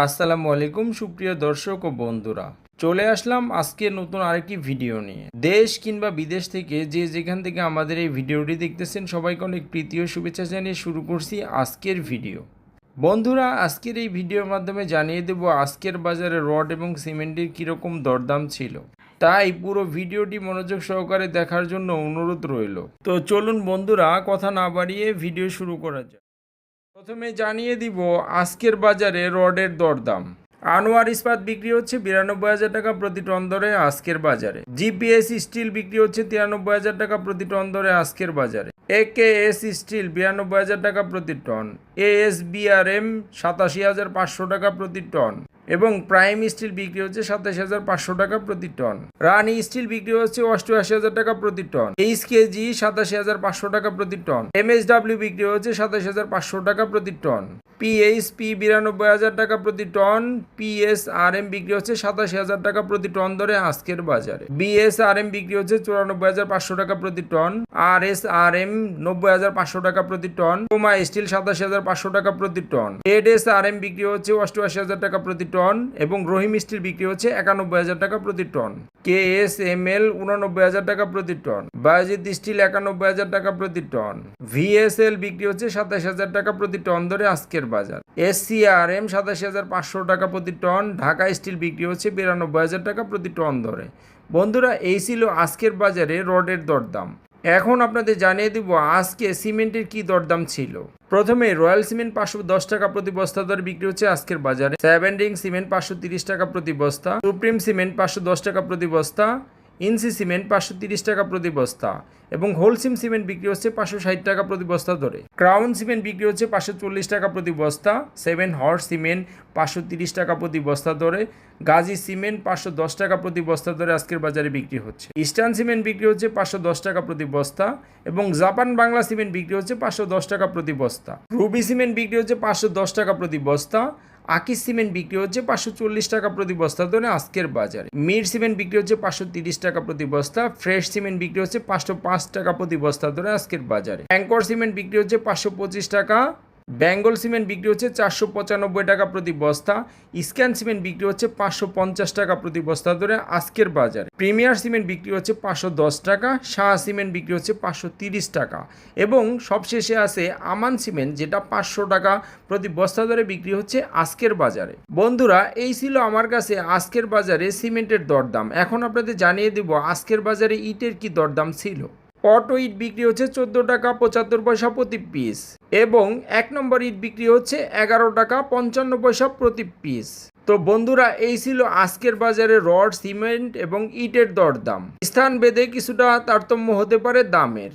আসসালামু আলাইকুম সুপ্রিয় দর্শক ও বন্ধুরা, চলে আসলাম আজকে নতুন আরেকটি ভিডিও নিয়ে। দেশ কিংবা বিদেশ থেকে যে যেখান থেকে আমাদের এই ভিডিওটি দেখতেছেন সবাইকে অনেক প্রীতি ও শুভেচ্ছা জানিয়ে শুরু করছি আজকের ভিডিও। বন্ধুরা, আজকের এই ভিডিওর মাধ্যমে জানিয়ে দেব আজকের বাজারে রড এবং সিমেন্টের কীরকম দরদাম ছিল, তাই পুরো ভিডিওটি মনোযোগ সহকারে দেখার জন্য অনুরোধ রইল। তো চলুন বন্ধুরা, কথা না বাড়িয়ে ভিডিও শুরু করা যাক। প্রথমে জানিয়ে দিব আজকের বাজারে রডের দরদাম। আনোয়ার ইস্পাত বিক্রি হচ্ছে 92,000 টাকা প্রতি টন দরে আজকের বাজারে। জিপিএস স্টিল বিক্রি হচ্ছে 93,000 টাকা প্রতি টন দরে আজকের বাজারে। একেএস স্টিল 92,000 টাকা প্রতি টন। এএসবিআরএম 87,500 টাকা প্রতি টন এবং প্রাইম স্টিল বিক্রি হচ্ছে 27,500 টাকা প্রতি টন। রানি স্টিল বিক্রি হচ্ছে 88,000 টাকা প্রতি টন। এইচকেজি 87,500 টাকা প্রতি টন। এমএসডব্লিউ বিক্রি হচ্ছে 27,500 টাকা প্রতি টন। পিএইচপি 92,000 টাকা প্রতি টন। পিএসআরএম বিক্রি হচ্ছে 87,000 টাকা প্রতি টন দরে আজকের বাজারে। বিএসআরএম বিক্রি হচ্ছে 94,500 টাকা প্রতি টন। আরএসআরএম 90,500 টাকা প্রতি টন। কোমা স্টিল 87,500 টাকা প্রতি টন। এডএসআরএম বিক্রি হচ্ছে 88,000 টাকা প্রতি টন এবং রহিম স্টিল বিক্রি হচ্ছে 91,000 টাকা প্রতি টন। কেএসএমএল 89,000 টাকা প্রতি টন। বায়োজিৎ স্টিল 91,000 টাকা প্রতি টন। ভিএসএল বিক্রি হচ্ছে 27,000 টাকা প্রতি টন ধরে আজকের বাজার। এসসিআরএম 87,500 টাকা প্রতি টন। ঢাকা স্টিল বিক্রি হচ্ছে 92,000 টাকা প্রতি টন ধরে। বন্ধুরা, এই ছিল আজকের বাজারে রডের দরদাম। এখন আপনাদের জানিয়ে দিব আজকে সিমেন্টের কি দরদাম ছিল। প্রথমে রয়্যাল সিমেন্ট 510 টাকা প্রতি বস্তা দরে বিক্রি হচ্ছে আজকের বাজারে। সেভেন রিং সিমেন্ট 530 টাকা প্রতি বস্তা। সুপ্রিম সিমেন্ট 510 টাকা প্রতি বস্তা। ইনসি সিমেন্ট 530 টাকা প্রতি বস্তা এবং হোলসিম সিমেন্ট বিক্রি হচ্ছে 560 টাকা প্রতি বস্তা ধরে। ক্রাউন সিমেন্ট বিক্রি হচ্ছে 540 টাকা প্রতি বস্তা। সেভেন হর্স সিমেন্ট 530 টাকা প্রতি বস্তা ধরে। গাজী সিমেন্ট 510 টাকা প্রতি বস্তা ধরে আজকের বাজারে বিক্রি হচ্ছে। ইস্টার্ন সিমেন্ট বিক্রি হচ্ছে 510 টাকা প্রতি বস্তা এবং জাপান বাংলা সিমেন্ট বিক্রি হচ্ছে 510 টাকা প্রতি বস্তা। রুবি সিমেন্ট বিক্রি হচ্ছে 510 টাকা প্রতি বস্তা। আকিস সিমেন্ট বিক্রি হচ্ছে 540 টাকা প্রতি বস্তা ধরে আজকের বাজারে। মির সিমেন্ট বিক্রি হচ্ছে 530 টাকা প্রতি বস্তা। ফ্রেশ সিমেন্ট বিক্রি হচ্ছে 505 টাকা প্রতি বস্তা ধরে আজকের বাজারে। অ্যাঙ্কর সিমেন্ট বিক্রি হচ্ছে 525 টাকা। বেঙ্গল সিমেন্ট বিক্রি হচ্ছে 495 টাকা প্রতি বস্তা। স্ক্যান সিমেন্ট বিক্রি হচ্ছে 550 টাকা প্রতি বস্তা ধরে আজকের বাজারে। প্রিমিয়ার সিমেন্ট বিক্রি হচ্ছে 510 টাকা। শাহ সিমেন্ট বিক্রি হচ্ছে 530 টাকা এবং সবশেষে আছে আমান সিমেন্ট, যেটা 500 টাকা প্রতি বস্তা ধরে বিক্রি হচ্ছে আজকের বাজারে। বন্ধুরা, এই ছিল আমার কাছে আজকের বাজারে সিমেন্টের দরদাম। এখন আপনাদের জানিয়ে দেব আজকের বাজারে ইটের কি দরদাম ছিল। অটো ইট বিক্রি হচ্ছে 14 টাকা 75 পয়সা প্রতি পিস এবং 1 নম্বর ইট বিক্রি হচ্ছে 11 টাকা 55 পয়সা প্রতি পিস। তো বন্ধুরা, এই ছিল আজকের বাজারে রড, সিমেন্ট এবং ইটের দরদাম। স্থান ভেদে কিছুটা তারতম্য হতে পারে দামের।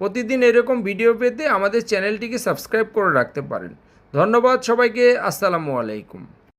প্রতিদিন এরকম ভিডিও পেতে আমাদের চ্যানেলটিকে সাবস্ক্রাইব করে রাখতে পারেন। ধন্যবাদ সবাইকে। আসসালামু আলাইকুম।